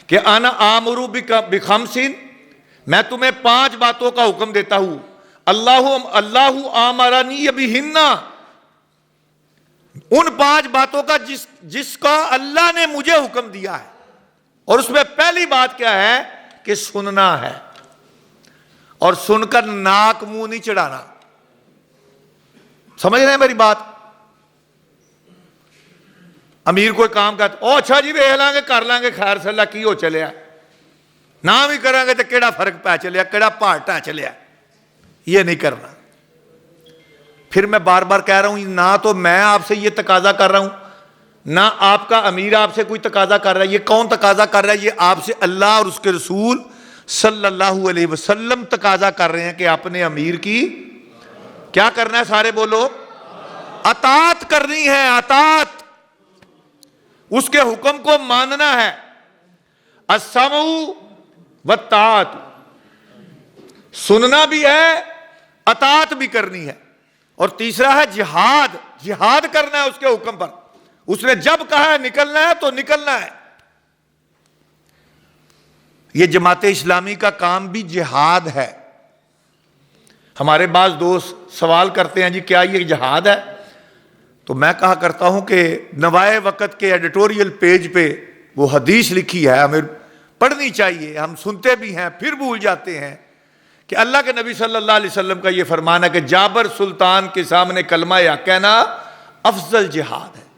کہ انا آمرو بخمس، میں تمہیں 5 باتوں کا حکم دیتا ہوں، اللہ آمرنی بہن، ان 5 باتوں کا جس کا اللہ نے مجھے حکم دیا ہے، اور اس میں پہلی بات کیا ہے کہ سننا ہے، اور سن کر ناک منہ نہیں چڑھانا۔ سمجھ رہے ہیں میری بات؟ امیر کوئی کام کرتا، او اچھا جی ویکھ لیں گے کر لیں گے، خیر سے اللہ کی ہو چلیا، نہ بھی کریں گے تو کیڑا فرق پہ چلیا، کیڑا پہاڑ ٹہ چلیا، یہ نہیں کرنا۔ پھر میں بار بار کہہ رہا ہوں، نہ تو میں آپ سے یہ تقاضا کر رہا ہوں، نہ آپ کا امیر آپ سے کوئی تقاضا کر رہا ہے۔ یہ کون تقاضا کر رہا ہے؟ یہ آپ سے اللہ اور اس کے رسول صلی اللہ علیہ وسلم تقاضا کر رہے ہیں کہ اپنے امیر کی کیا کرنا ہے؟ سارے بولو، اطاعت کرنی ہے، اطاعت، اس کے حکم کو ماننا ہے۔ السمع والطاعت، سننا بھی ہے، اطاعت بھی کرنی ہے۔ اور تیسرا ہے جہاد، جہاد کرنا ہے اس کے حکم پر۔ اس نے جب کہا ہے نکلنا ہے تو نکلنا ہے۔ یہ جماعت اسلامی کا کام بھی جہاد ہے۔ ہمارے بعض دوست سوال کرتے ہیں جی کیا یہ جہاد ہے؟ تو میں کہا کرتا ہوں کہ نوائے وقت کے ایڈیٹوریل پیج پہ وہ حدیث لکھی ہے، ہمیں پڑھنی چاہیے۔ ہم سنتے بھی ہیں پھر بھول جاتے ہیں کہ اللہ کے نبی صلی اللہ علیہ وسلم کا یہ فرمان ہے کہ جابر سلطان کے سامنے کلمہ حق کہنا افضل جہاد ہے۔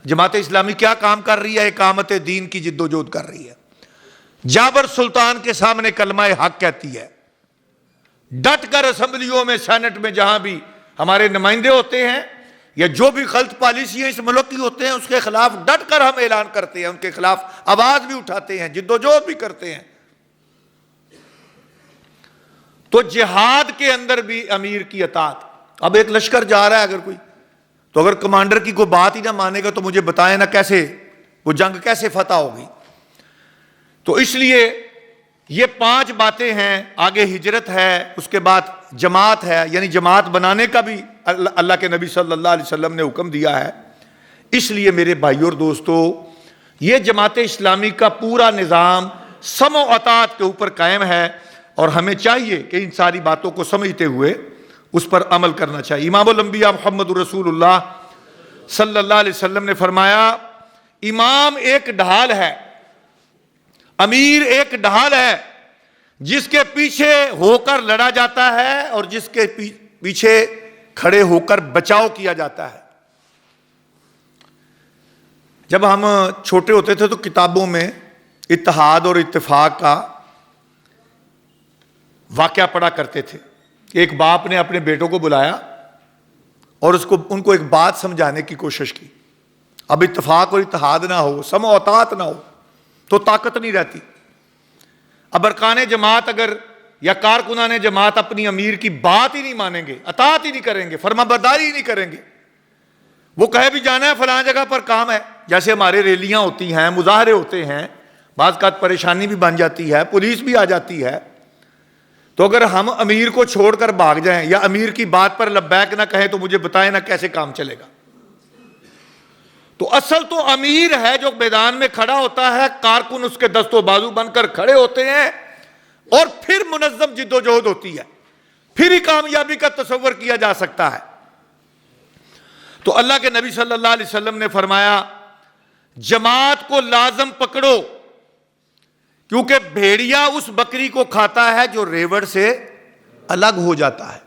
جماعت اسلامی کیا کام کر رہی ہے؟ اقامت دین کی جد و جہد کر رہی ہے۔ جابر سلطان کے سامنے کلمہ حق کہتی ہے، ڈٹ کر اسمبلیوں میں، سینٹ میں، جہاں بھی ہمارے نمائندے ہوتے ہیں یا جو بھی غلط پالیسیاں اس ملک کی ہوتے ہیں اس کے خلاف ڈٹ کر ہم اعلان کرتے ہیں، ان کے خلاف آواز بھی اٹھاتے ہیں، جد و جہد بھی کرتے ہیں۔ تو جہاد کے اندر بھی امیر کی اطاعت۔ اب ایک لشکر جا رہا ہے اگر کوئی، تو اگر کمانڈر کی کوئی بات ہی نہ مانے گا تو مجھے بتائیں نا کیسے وہ جنگ کیسے فتح ہوگی۔ تو اس لیے یہ 5 باتیں ہیں، آگے ہجرت ہے، اس کے بعد جماعت ہے، یعنی جماعت بنانے کا بھی اللہ کے نبی صلی اللہ علیہ وسلم نے حکم دیا ہے۔ اس لیے میرے بھائیو اور دوستو، یہ جماعت اسلامی کا پورا نظام سمع و اطاعت کے اوپر قائم ہے۔ اور ہمیں چاہیے کہ ان ساری باتوں کو سمجھتے ہوئے اس پر عمل کرنا چاہیے۔ امام الانبیاء محمد رسول اللہ صلی اللہ علیہ وسلم نے فرمایا امام ایک ڈھال ہے، امیر ایک ڈھال ہے جس کے پیچھے ہو کر لڑا جاتا ہے اور جس کے پیچھے کھڑے ہو کر بچاؤ کیا جاتا ہے۔ جب ہم چھوٹے ہوتے تھے تو کتابوں میں اتحاد اور اتفاق کا واقعہ پڑھا کرتے تھے۔ ایک باپ نے اپنے بیٹوں کو بلایا اور ان کو ایک بات سمجھانے کی کوشش کی۔ اب اتفاق اور اتحاد نہ ہو، سمع و اطاعت نہ ہو تو طاقت نہیں رہتی۔ اب ارکان جماعت اگر یا کارکنان جماعت اپنی امیر کی بات ہی نہیں مانیں گے، اطاعت ہی نہیں کریں گے، فرما برداری ہی نہیں کریں گے، وہ کہے بھی جانا ہے فلاں جگہ پر کام ہے، جیسے ہمارے ریلیاں ہوتی ہیں، مظاہرے ہوتے ہیں، بعض کا پریشانی بھی بن جاتی ہے، پولیس بھی آ جاتی ہے، تو اگر ہم امیر کو چھوڑ کر بھاگ جائیں یا امیر کی بات پر لبیک نہ کہیں تو مجھے بتائیں نا کیسے کام چلے گا۔ تو اصل تو امیر ہے جو میدان میں کھڑا ہوتا ہے، کارکن اس کے دست و بازو بن کر کھڑے ہوتے ہیں اور پھر منظم جد و جہد ہوتی ہے، پھر ہی کامیابی کا تصور کیا جا سکتا ہے۔ تو اللہ کے نبی صلی اللہ علیہ وسلم نے فرمایا جماعت کو لازم پکڑو، کیونکہ بھیڑیا اس بکری کو کھاتا ہے جو ریوڑ سے الگ ہو جاتا ہے۔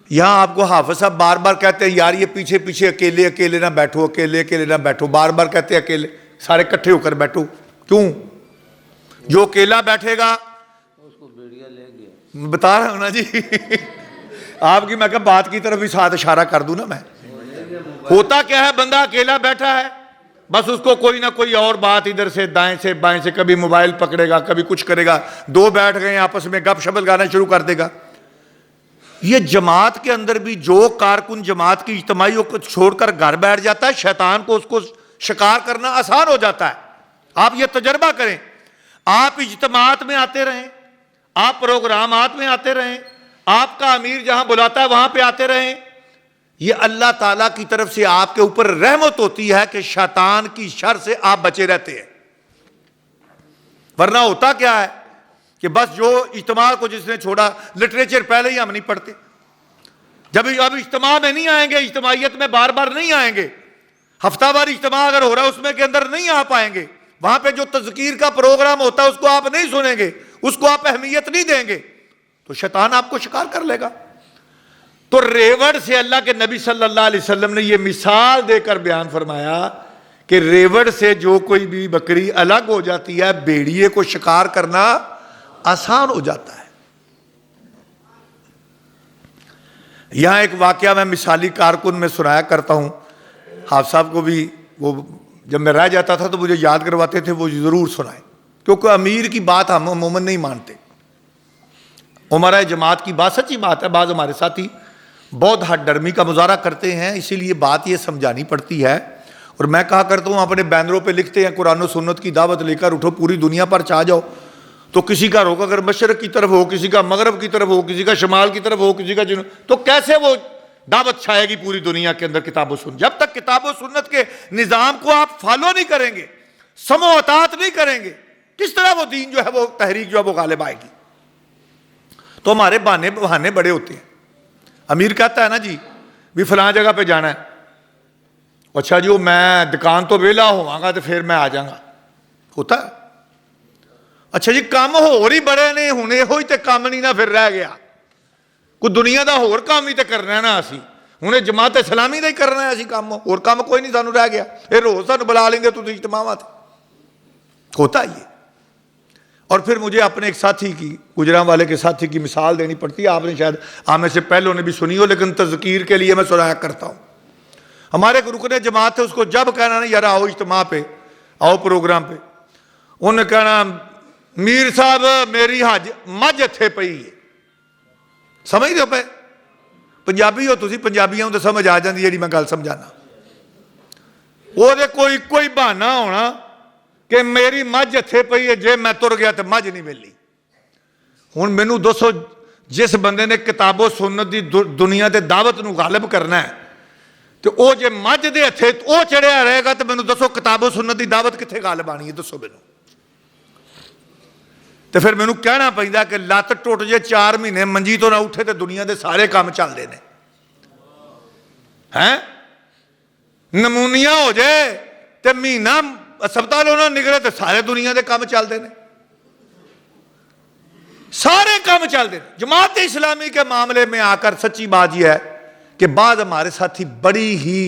یہاں آپ کو حافظ صاحب بار بار کہتے ہیں یار یہ پیچھے پیچھے اکیلے اکیلے نہ بیٹھو، اکیلے اکیلے نہ بیٹھو، بار بار کہتے ہیں اکیلے، سارے اکٹھے ہو کر بیٹھو۔ کیوں؟ جو اکیلا بیٹھے گا اس کو بھیڑیا لے گیا، بتا رہا ہوں نا جی آپ کی میں کہ بات کی طرف بھی ساتھ اشارہ کر دوں نا میں۔ ہوتا کیا ہے، بندہ اکیلا بیٹھا ہے، بس اس کو کوئی نہ کوئی اور بات ادھر سے دائیں سے بائیں سے، کبھی موبائل پکڑے گا، کبھی کچھ کرے گا، دو بیٹھ گئے آپس میں گپ شپ لگانا شروع کر دے گا۔ یہ جماعت کے اندر بھی جو کارکن جماعت کی اجتماعیوں کو چھوڑ کر گھر بیٹھ جاتا ہے، شیطان کو اس کو شکار کرنا آسان ہو جاتا ہے۔ آپ یہ تجربہ کریں، آپ اجتماعات میں آتے رہیں، آپ پروگرامات میں آتے رہیں، آپ کا امیر جہاں بلاتا ہے وہاں پہ آتے رہیں، یہ اللہ تعالیٰ کی طرف سے آپ کے اوپر رحمت ہوتی ہے کہ شیطان کی شر سے آپ بچے رہتے ہیں۔ ورنہ ہوتا کیا ہے کہ بس جو اجتماع کو جس نے چھوڑا، لٹریچر پہلے ہی ہم نہیں پڑھتے، جب اب اجتماع میں نہیں آئیں گے، اجتماعیت میں بار بار نہیں آئیں گے، ہفتہ وار اجتماع اگر ہو رہا ہے اس میں کے اندر نہیں آ پائیں گے، وہاں پہ جو تذکیر کا پروگرام ہوتا ہے اس کو آپ نہیں سنیں گے، اس کو آپ اہمیت نہیں دیں گے، تو شیطان آپ کو شکار کر لے گا۔ تو ریوڑ سے اللہ کے نبی صلی اللہ علیہ وسلم نے یہ مثال دے کر بیان فرمایا کہ ریوڑ سے جو کوئی بھی بکری الگ ہو جاتی ہے، بھیڑیے کو شکار کرنا آسان ہو جاتا ہے۔ یہاں ایک واقعہ میں مثالی کارکن میں سنایا کرتا ہوں، حافظ صاحب کو بھی وہ جب میں رہ جاتا تھا تو مجھے یاد کرواتے تھے، وہ ضرور سنائیں، کیونکہ امیر کی بات ہم عموماً نہیں مانتے۔ عمرہ جماعت کی بات سچی بات ہے، بعض ہمارے ساتھی بہت ہٹ ڈرمی کا مظاہرہ کرتے ہیں، اسی لیے بات یہ سمجھانی پڑتی ہے۔ اور میں کہا کرتا ہوں اپنے بینروں پہ لکھتے ہیں قرآن و سنت کی دعوت لے کر اٹھو، پوری دنیا پر چھا جاؤ، تو کسی کا رخ اگر مشرق کی طرف ہو، کسی کا مغرب کی طرف ہو، کسی کا شمال کی طرف ہو، کسی کا جنوب، تو کیسے وہ دعوت چھائے گی پوری دنیا کے اندر کتاب و سنت؟ جب تک کتاب و سنت کے نظام کو آپ فالو نہیں کریں گے، سمع و اطاعت نہیں کریں گے، کس طرح وہ دین جو ہے وہ تحریک جو ہے وہ غالب آئے گی؟ تو ہمارے بہانے بڑے ہوتے ہیں۔ امیر کہتا ہے نا جی بھی فلاں جگہ پہ جانا ہے، اچھا جی وہ میں دکان تو ویلا ہوا گا تو پھر میں آ جاؤں گا، ہوتا ہے؟ اچھا جی کام ہو رہی بڑے نے ہونے ہوئی تے کام نہیں نہ پھر رہ گیا، کوئی دنیا دا ہور کام ہی تے کرنا ہے نا، اسی ہنے جماعت اسلامی دا ہی کرنا ہے، اسی کام اور کام کوئی نہیں سانو رہ گیا، یہ روز سانو بلا لیں گے تو اجتماعات، ہوتا ہے یہ۔ اور پھر مجھے اپنے ایک ساتھی کی، گجراں والے کے ساتھی کی مثال دینی پڑتی ہے، آپ نے شاید آپ میں سے پہلوں نے بھی سنی ہو، لیکن تذکیر کے لیے میں سنایا کرتا ہوں۔ ہمارے ایک رکن جماعت ہے، اس کو جب کہنا نا یار آؤ اجتماع پہ، آؤ پروگرام پہ، انہوں نے کہنا میر صاحب میری مجھ اتھے پئی ہے، سمجھ دے پہ پنجابی ہو تسی، پنجابیاں تو سمجھ آ جاندی جیڑی میں گل سمجھانا، وہ دے کوئی بہانا ہونا کہ میری مجھ اتھے پئی ہے، جے میں تر گیا تو مجھ نہیں ملی۔ ہن مینوں دسو جس بندے نے کتاب و سنت دی دنیا دے دعوت نو غالب کرنا ہے تو او جے مجھ دے اتھے او چڑھیا رہے گا تو مینوں دسو کتاب و سنت دی دعوت کتھے غالب آنی ہے؟ دسو مینوں۔ تو پھر مینوں کہنا پیندا کہ لت ٹوٹ جے 4 مہینے منجی تو نہ اٹھے تو دنیا دے سارے کام چلتے ہیں. نمونیا ہو جائے تو مہینہ ہسپتالوں نہ نکلے تو سارے دنیا دے کام چلتے ہیں. سارے کام چلتے ہیں. جماعت اسلامی کے معاملے میں آ کر سچی بات یہ ہے کہ بعض ہمارے ساتھی بڑی ہی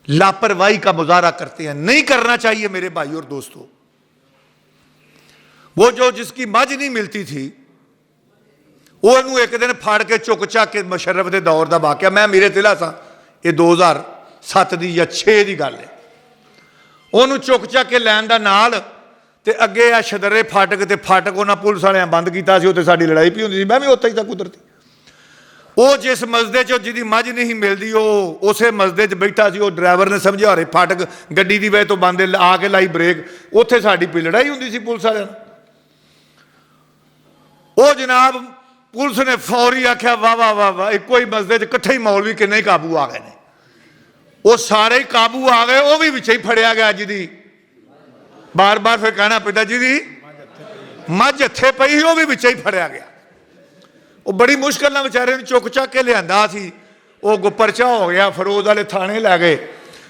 لاپرواہی کا مظاہرہ کرتے ہیں. نہیں کرنا چاہیے میرے بھائی اور دوستو. وہ جو جس کی مجھ نہیں ملتی تھی وہ انہوں ایک دن پھاڑ کے چک چک کے مشرف دے دور دا واقعہ میں میرے دلا سا یہ 2007 دی یا 6 دی گل ہے. انہوں چک چک کے لین دا نال تے اگے آ شدرے پھاٹک تے پھاٹک انہاں پولیس والے بند کیتا سی اوتے ساڈی لڑائی پی ہوندی سی. میں بھی اوتھے ہی تھا قدرتی. وہ جس مسجد چ جدی مجھ نہیں ملتی وہ اسے مسجد بیٹھا سی. وہ ڈرائیور نے سمجھا رہے پھاٹک گڈی دی وجہ تو بند آ کے لائی بریک. اوتھے ساڈی پی لڑائی ہوندی سی پولیس والے. وہ جناب پولیس نے فوری آخیا واہ واہ واہ واہ ایک ہی مسجد کٹھے ہی مولوی کنے ہی قابو آ گئے. وہ سارے ہی قابو آ گئے. وہ بھی وچے ہی پھڑیا گیا جی بار بار پھر کہنا پتا جی مجھ ہتھے پئی وہ بھی وچے ہی پھڑیا گیا. وہ بڑی مشکل نہ بیچارے نے چک چک کے لیا سی. وہ پرچا ہو گیا فروز والے تھانے لے گئے.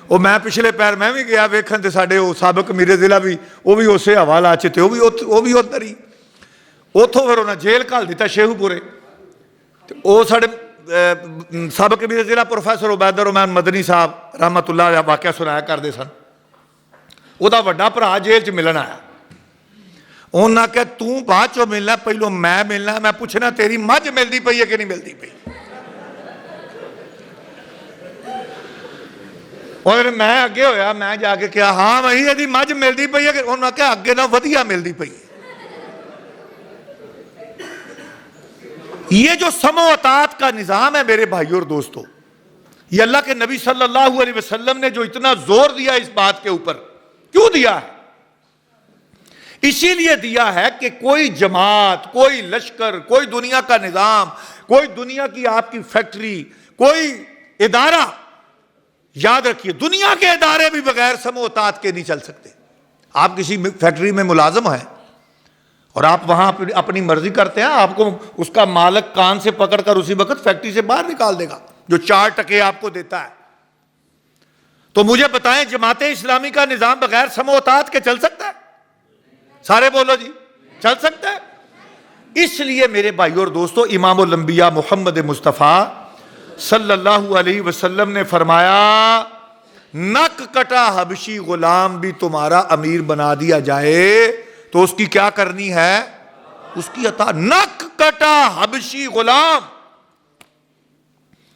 وہ میں پچھلے پیر میں بھی گیا ویکھن تے ساڈے وہ سابق امیر ضلع بھی وہ بھی اسے حوالہ چ وہ بھی ادھر ہی. اتوں پھر انہیں جیل گھل دیتا شیخو پورے. وہ سارے سابق امیر ضلع پروفیسر عبید الرحمان مدنی صاحب رحمت اللہ علیہ واقعہ سنایا کرتے سن. وہ وڈا بھرا جیل چ ملن آیا. انہوں نے کہا تو بعد چو ملنا پہلو میں ملنا. میں پوچھنا تیری مجھ ملتی پئی ہے کہ نہیں ملتی پئی. اور میں اگے ہویا میں جا کے کہا ہاں وہی یہ مجھ ملتی پئی ہے. انہوں نے کہا اگے نہ ودیا ملتی پئی ہے. یہ جو سمع و اطاعت کا نظام ہے میرے بھائیو اور دوستو, یہ اللہ کے نبی صلی اللہ علیہ وسلم نے جو اتنا زور دیا اس بات کے اوپر کیوں دیا ہے؟ اسی لیے دیا ہے کہ کوئی جماعت, کوئی لشکر, کوئی دنیا کا نظام, کوئی دنیا کی آپ کی فیکٹری, کوئی ادارہ, یاد رکھیے دنیا کے ادارے بھی بغیر سمع و اطاعت کے نہیں چل سکتے. آپ کسی فیکٹری میں ملازم ہیں اور آپ وہاں اپنی مرضی کرتے ہیں, آپ کو اس کا مالک کان سے پکڑ کر اسی وقت فیکٹری سے باہر نکال دے گا جو 4 ٹکے آپ کو دیتا ہے. تو مجھے بتائیں جماعت اسلامی کا نظام بغیر سمع و اطاعت کے چل سکتا ہے؟ سارے بولو جی, چل سکتا ہے؟ اس لیے میرے بھائیو اور دوستو امام الانبیاء محمد مصطفیٰ صلی اللہ علیہ وسلم نے فرمایا نک کٹا حبشی غلام بھی تمہارا امیر بنا دیا جائے تو اس کی کیا کرنی ہے؟ اس کی اطاعت. نک کٹا حبشی غلام,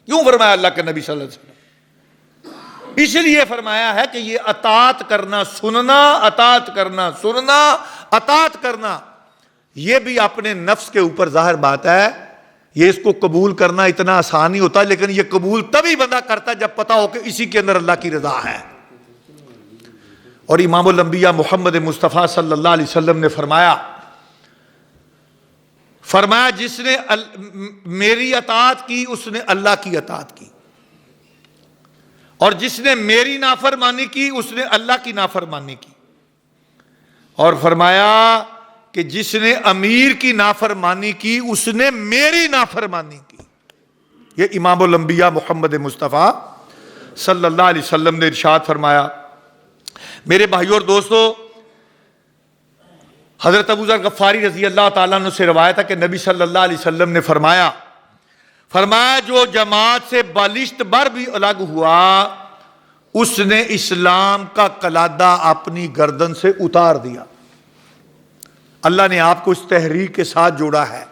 کیوں فرمایا اللہ کے نبی صلی اللہ علیہ وسلم؟ اس لیے فرمایا ہے کہ یہ اطاعت کرنا سننا, اطاعت کرنا سننا, اطاعت کرنا, یہ بھی اپنے نفس کے اوپر ظاہر بات ہے. یہ اس کو قبول کرنا اتنا آسان نہیں ہوتا, لیکن یہ قبول تبھی بندہ کرتا ہے جب پتا ہو کہ اسی کے اندر اللہ کی رضا ہے. اور امام الانبیاء محمد مصطفیٰ صلی اللہ علیہ وسلم نے فرمایا جس نے میری اطاعت کی اس نے اللہ کی اطاعت کی, اور جس نے میری نافرمانی کی اس نے اللہ کی نافرمانی کی. اور فرمایا کہ جس نے امیر کی نافرمانی کی اس نے میری نافرمانی کی. یہ امام الانبیاء محمد مصطفیٰ صلی اللہ علیہ وسلم نے ارشاد فرمایا. میرے بھائیو اور دوستو حضرت ابو ذر غفاری رضی اللہ تعالیٰ عنہ سے روایت ہے کہ نبی صلی اللہ علیہ وسلم نے فرمایا جو جماعت سے بالشت بر بھی الگ ہوا اس نے اسلام کا قلادہ اپنی گردن سے اتار دیا. اللہ نے آپ کو اس تحریک کے ساتھ جوڑا ہے,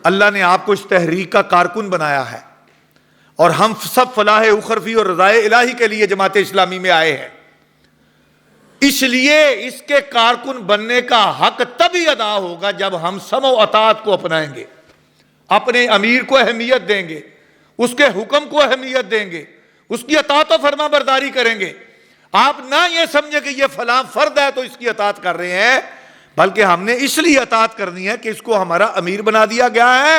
اللہ نے آپ کو اس تحریک کا کارکن بنایا ہے, اور ہم سب فلاح اخروی اور رضائے الہی کے لیے جماعت اسلامی میں آئے ہیں. اس لیے اس کے کارکن بننے کا حق تبھی ادا ہوگا جب ہم سمع و اطاعت کو اپنائیں گے, اپنے امیر کو اہمیت دیں گے, اس کے حکم کو اہمیت دیں گے, اس کی اطاعت و فرما برداری کریں گے. آپ نہ یہ سمجھیں کہ یہ فلاں فرد ہے تو اس کی اطاعت کر رہے ہیں, بلکہ ہم نے اس لیے اطاعت کرنی ہے کہ اس کو ہمارا امیر بنا دیا گیا ہے,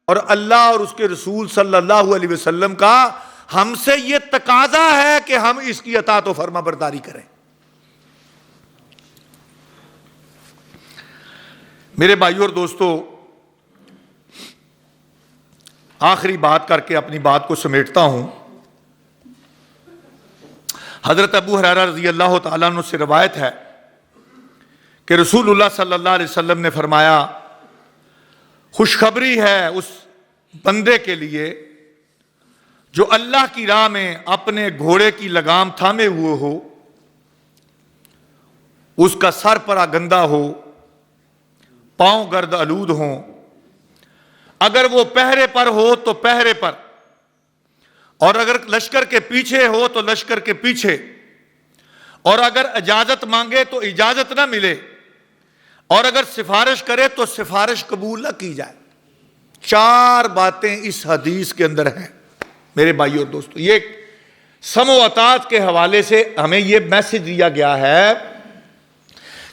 اور اللہ اور اس کے رسول صلی اللہ علیہ وسلم کا ہم سے یہ تقاضا ہے کہ ہم اس کی اطاعت و فرما برداری کریں. میرے بھائیوں اور دوستو، آخری بات کر کے اپنی بات کو سمیٹتا ہوں۔ حضرت ابو ہریرہ رضی اللہ تعالیٰ عنہ سے روایت ہے کہ رسول اللہ صلی اللہ علیہ وسلم نے فرمایا، خوشخبری ہے اس بندے کے لیے جو اللہ کی راہ میں اپنے گھوڑے کی لگام تھامے ہوئے ہو، اس کا سر پرا گندہ ہو، پاؤں گرد آلود ہوں، اگر وہ پہرے پر ہو تو پہرے پر، اور اگر لشکر کے پیچھے ہو تو لشکر کے پیچھے، اور اگر اجازت مانگے تو اجازت نہ ملے، اور اگر سفارش کرے تو سفارش قبول نہ کی جائے۔ 4 باتیں اس حدیث کے اندر ہیں میرے بھائیو اور دوستو۔ یہ سمع و اطاعت کے حوالے سے ہمیں یہ میسج دیا گیا ہے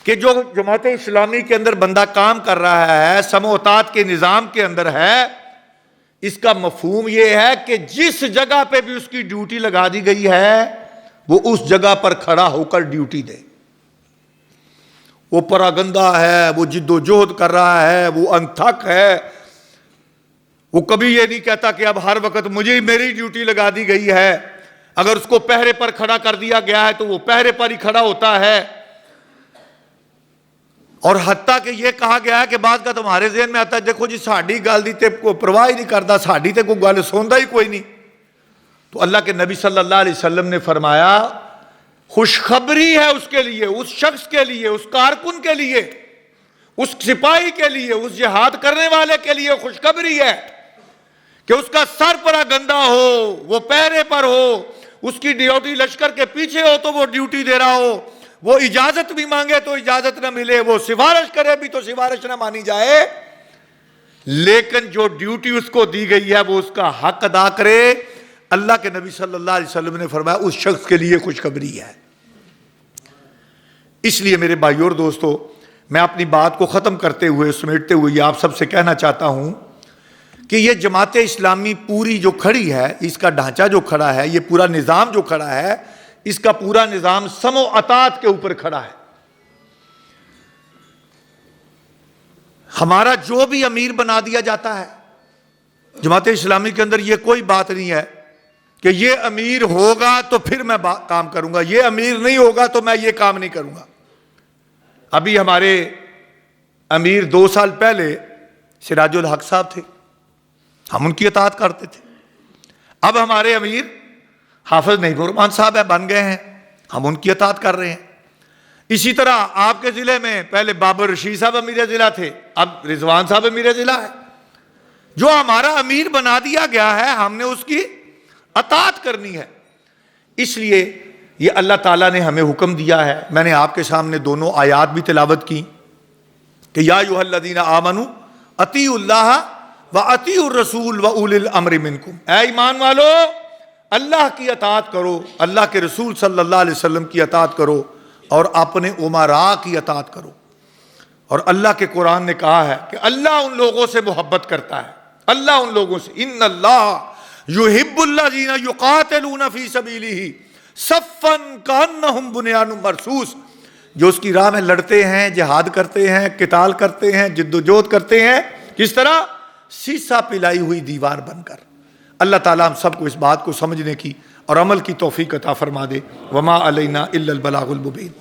کہ جو جماعت اسلامی کے اندر بندہ کام کر رہا ہے، سمع و اطاعت کے نظام کے اندر ہے، اس کا مفہوم یہ ہے کہ جس جگہ پہ بھی اس کی ڈیوٹی لگا دی گئی ہے وہ اس جگہ پر کھڑا ہو کر ڈیوٹی دے۔ وہ پراگندہ ہے، وہ جد و جہد کر رہا ہے، وہ انتھک ہے، وہ کبھی یہ نہیں کہتا کہ اب ہر وقت مجھے میری ڈیوٹی لگا دی گئی ہے۔ اگر اس کو پہرے پر کھڑا کر دیا گیا ہے تو وہ پہرے پر ہی کھڑا ہوتا ہے۔ اور حتیٰ کہ یہ کہا گیا ہے کہ بعض کا تمہارے ذہن میں آتا ہے، دیکھو جی ساڑھی گل دی تے کوئی پرواہ ہی نہیں کرتا، ساڑھی تے کوئی گل سوندا ہی کوئی نہیں۔ تو اللہ کے نبی صلی اللہ علیہ وسلم نے فرمایا، خوشخبری ہے اس کے لیے، اس شخص کے لیے، اس کارکن کے لیے، اس سپاہی کے لیے، اس جہاد کرنے والے کے لیے خوشخبری ہے کہ اس کا سر پرا گندہ ہو، وہ پہرے پر ہو، اس کی ڈیوٹی لشکر کے پیچھے ہو تو وہ ڈیوٹی دے رہا ہو، وہ اجازت بھی مانگے تو اجازت نہ ملے، وہ سفارش کرے بھی تو سفارش نہ مانی جائے، لیکن جو ڈیوٹی اس کو دی گئی ہے وہ اس کا حق ادا کرے۔ اللہ کے نبی صلی اللہ علیہ وسلم نے فرمایا اس شخص کے لیے خوشخبری ہے۔ اس لیے میرے بھائیو اور دوستو، میں اپنی بات کو ختم کرتے ہوئے، سمیٹتے ہوئے یہ آپ سب سے کہنا چاہتا ہوں کہ یہ جماعت اسلامی پوری جو کھڑی ہے، اس کا ڈھانچہ جو کھڑا ہے، یہ پورا نظام جو کھڑا ہے، اس کا پورا نظام سمع و اطاعت کے اوپر کھڑا ہے۔ ہمارا جو بھی امیر بنا دیا جاتا ہے جماعت اسلامی کے اندر، یہ کوئی بات نہیں ہے کہ یہ امیر ہوگا تو پھر میں کام کروں گا، یہ امیر نہیں ہوگا تو میں یہ کام نہیں کروں گا۔ ابھی ہمارے امیر 2 سال پہلے سراج الحق صاحب تھے، ہم ان کی اطاعت کرتے تھے۔ اب ہمارے امیر حافظ نعیم الرحمن صاحب بن گئے ہیں، ہم ان کی اطاعت کر رہے ہیں۔ اسی طرح آپ کے ضلع میں پہلے بابر رشید صاحب امیر ضلع تھے، اب رضوان صاحب امیر ضلع ہے۔ جو ہمارا امیر بنا دیا گیا ہے ہم نے اس کی اطاعت کرنی ہے۔ اس لیے یہ اللہ تعالیٰ نے ہمیں حکم دیا ہے۔ میں نے آپ کے سامنے دونوں آیات بھی تلاوت کی کہ یا ایھا الذین آمنوا اطیعوا اللہ واطیعوا الرسول واولی الامر منکم، اے ایمان والو اللہ کی اطاعت کرو، اللہ کے رسول صلی اللہ علیہ وسلم کی اطاعت کرو، اور اپنے امراء کی اطاعت کرو۔ اور اللہ کے قرآن نے کہا ہے کہ اللہ ان لوگوں سے محبت کرتا ہے، اللہ ان لوگوں سے، ان اللہ یحب الذین یقاتلون فی سبیلہ صفا کانہم بنیان مرصوص، جو اس کی راہ میں لڑتے ہیں، جہاد کرتے ہیں، قتال کرتے ہیں، جد و جہد کرتے ہیں، کس طرح؟ سیسا پلائی ہوئی دیوار بن کر۔ اللہ تعالیٰ ہم سب کو اس بات کو سمجھنے کی اور عمل کی توفیق عطا فرما دے۔ وما علینا الا البلاغ المبین۔